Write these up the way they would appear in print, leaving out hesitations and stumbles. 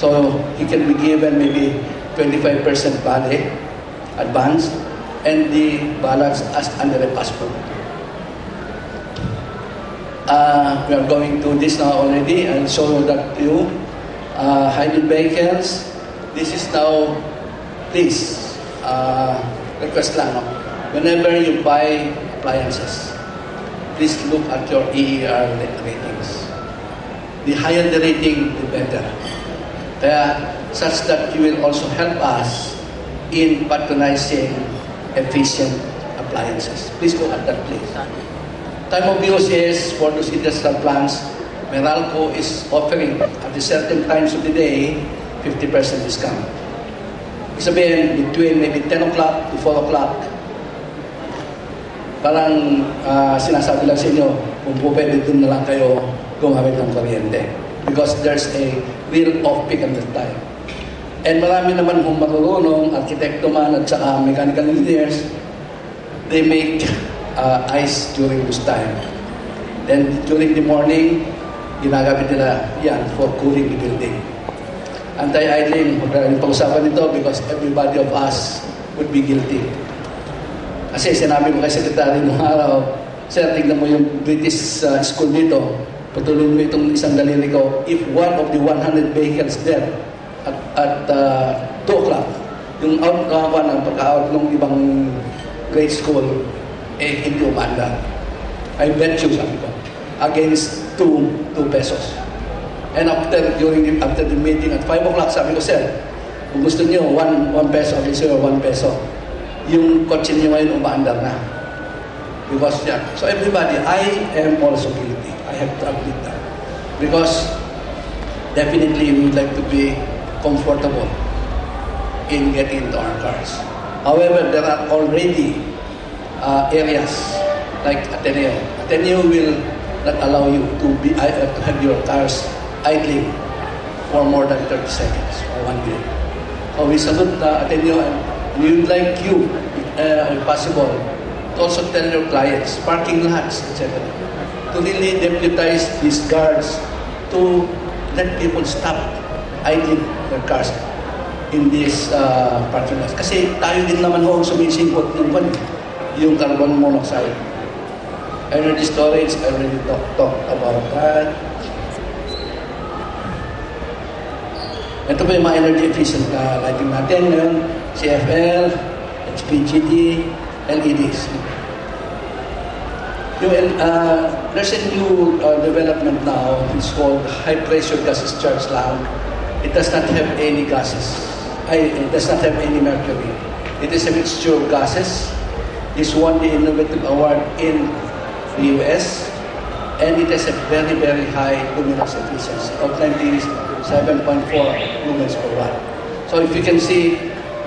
So he can be given maybe 25% bali advance and the balance as under a passport. We are going to this now already. I'll show that to you. Hybrid vehicles. This is now, please, request lang, no? Whenever you buy appliances, please look at your EER ratings. The higher the rating, the better. Kaya, such that you will also help us in patronizing efficient appliances. Please look at that, please. Time of use is for those industrial plants. Meralco is offering at the certain times of the day 50% discount. Sabihin, between maybe 10 o'clock to 4 o'clock, parang sinasabi lang sa inyo, kung po pwede dun na lang kayo gumamit ng kuryente. Because there's a real off-peak at that time. And marami naman kung marunong, arkitekto man at saka mechanical engineers, they make ice during this time. Then during the morning, ginagamit nila yan for cooling the building. Anti-idling, magkaroon pag-usapan nito because everybody of us would be guilty. Kasi sinabi ko kay Secretary nung araw, Sir, tignan mo yung British school dito, patuloy mo itong isang daliri ko, if one of the 100 vehicles there at 2 o'clock, yung pagka-out ng ibang grade school, hindi umanda. I bet you, sabi ko, against 2 pesos. And after the meeting at 5 o'clock, sabi ko, Sir, kung gusto niyo, 1 peso, at least 1 peso, yung kotse niyo ngayon umaandar na. Because, yeah. So everybody, I am also guilty. I have to admit that. Because definitely we would like to be comfortable in getting into our cars. However, there are already areas like Ateneo. Ateneo will not allow you to have your cars idling for more than 30 seconds or 1 minute. So we salute Ateneo, and we would like you, if possible, to also tell your clients, parking lots, etc., to really deputize these guards to let people stop idling their cars in these parking lots. Kasi tayo din naman ho ang sumisingkot yung carbon monoxide. Energy storage, I already talked about that. Ito po yung mga energy efficient na lighting natin ngayon, CFL, HPGD, LEDs. There's a new development now, it's called high pressure gas discharge lamp. It does not have any gases. It does not have any mercury. It is a mixture of gases. This won the Innovative Award in the US, and it has a very, very high luminous efficiency of 97.4 lumens per watt. So if you can see,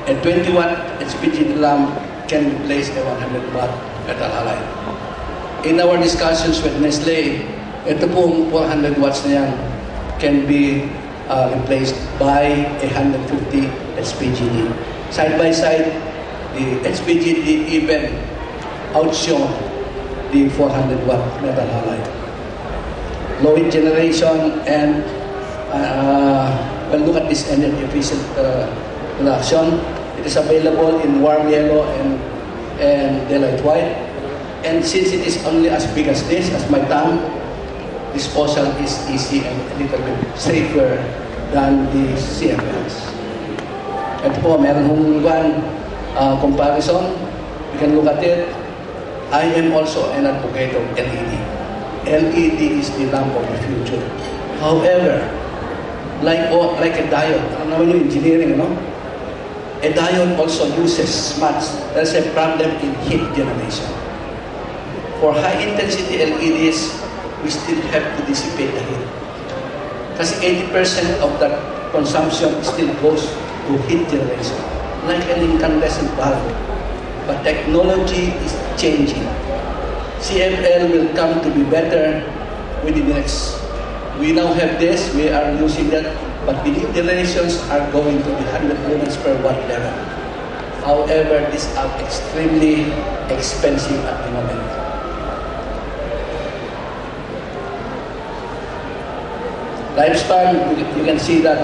a 20 watt HPGD lamp can replace a 100 watt metal halide. In our discussions with Nestle, ito pong 400 watts na yan can be replaced by 150 HPGD. Side by side, the HPGD even outshone the 400 watt metal halide. Low heat generation and well, look at this energy efficient production. It is available in warm yellow and daylight white. And since it is only as big as this, as my thumb, disposal is easy and a little bit safer than the CFLs. Ito po, meron hong comparison. You can look at it. I am also an advocate of LED. LED is the lamp of the future. However, like a diode, ano naman yung engineering, no? A diode also uses much. There's a problem in heat generation. For high-intensity LEDs, we still have to dissipate the heat. Kasi 80% of that consumption still goes to heat generation, like an incandescent bulb. But technology is changing. CFL will come to be better with the next. We now have this, we are using that, but the heat generations are going to be 100 lumens per watt level. However, these are extremely expensive at the moment. Lifespan, you can see that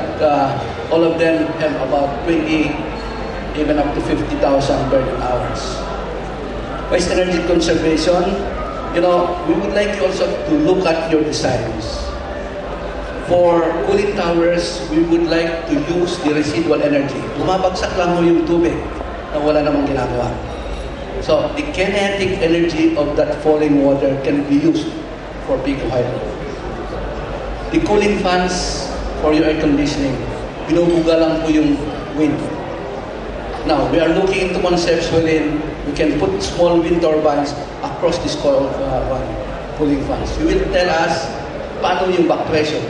all of them have about 20, even up to 50,000 burning hours. Waste energy conservation, you know, we would like you also to look at your designs. For cooling towers, we would like to use the residual energy. Bumabagsak lang mo yung tubig na wala namang ginagawa. So, the kinetic energy of that falling water can be used for big hydro. The cooling fans for your air conditioning, binubuga lang po yung wind. Now, we are looking into concepts wherein we can put small wind turbines across this cooling fans. You will tell us paano yung back pressure.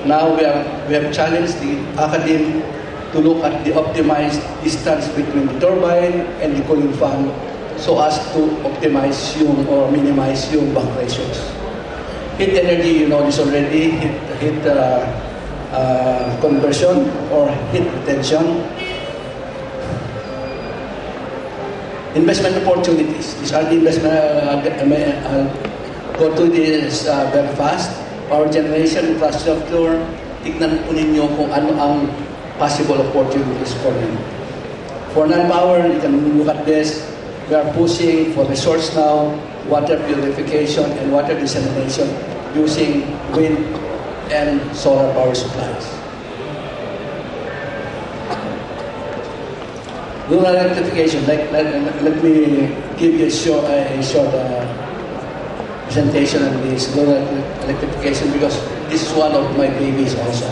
Now, we have challenged the academe to look at the optimized distance between the turbine and the cooling fan so as to optimize yung or minimize yung back pressures. Heat energy, you know this already, heat conversion or heat retention. Investment opportunities. These are the investment, go to this very fast. Power generation, infrastructure, tignan po ninyo kung ano ang possible opportunities for you. For non-power, you can look at this. We are pushing for resource now, water purification and water desalination using wind and solar power supplies. Rural electrification, let me give you a short presentation on this rural electrification because this is one of my babies also,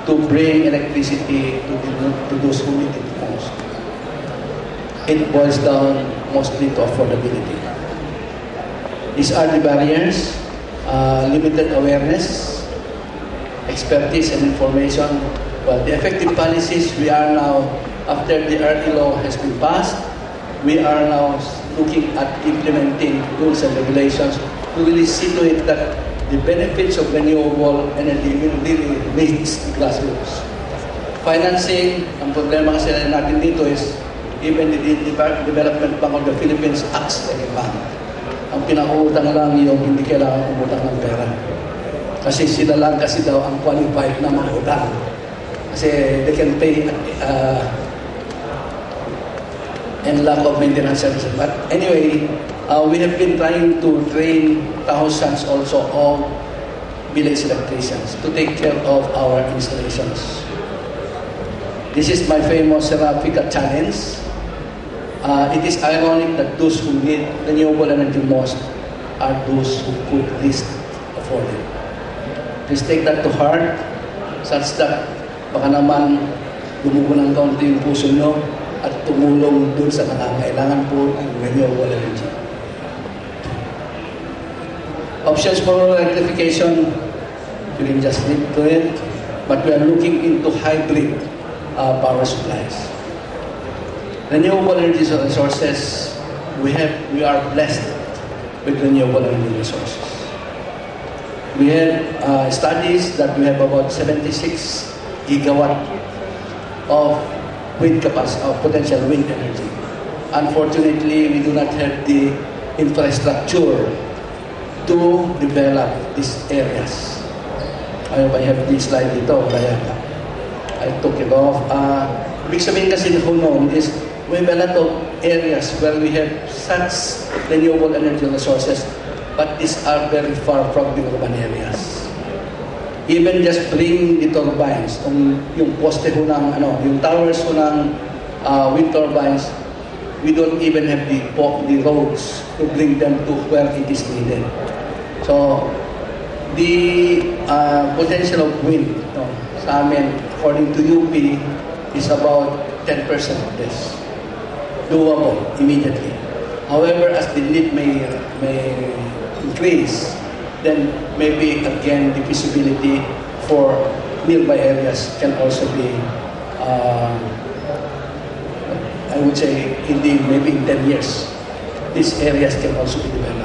to bring electricity to those who need it most. It boils down mostly to affordability. These are the barriers. Limited awareness, expertise and information. Well, the effective policies, we are now, after the RE law has been passed, we are now looking at implementing rules and regulations to really see to it that the benefits of renewable energy will really reach the grassroots. Financing, ang problema kasi natin dito is even the Development Bank of the Philippines acts like a bank. Ang pinakuutang lang yung hindi kailangan umutang ng pera. Kasi sila lang kasi daw ang qualified na mangutang. Kasi they can pay and lack of maintenance services. But anyway, we have been trying to train thousands also of village electricians to take care of our installations. This is my famous Seraphica challenge. It is ironic that those who need renewable energy most are those who could least afford it. Please take that to heart, such that baka naman gumugo ng kaunti yung puso nyo at tumulong dun sa nangangailangan po ng renewable energy. Options for electrification, you can just leave to it, but we are looking into hybrid power supplies. Renewable energy resources, we are blessed with renewable energy resources. We have studies that we have about 76 gigawatt of wind capacity, of potential wind energy. Unfortunately, we do not have the infrastructure to develop these areas. I have this slide dito, kaya I took it off. Ibig sabihin kasi na noon is we have a lot of areas where we have such renewable energy resources, but these are very far from the urban areas. Even just bring the turbines, yung poste ho ng, yung towers ho ng wind turbines, we don't even have the roads to bring them to where it is needed. So, the potential of wind sa amin, according to UP, is about 10% of this. Doable immediately. However, as the need may increase, then maybe again the feasibility for nearby areas can also be, I would say, maybe in 10 years, these areas can also be developed.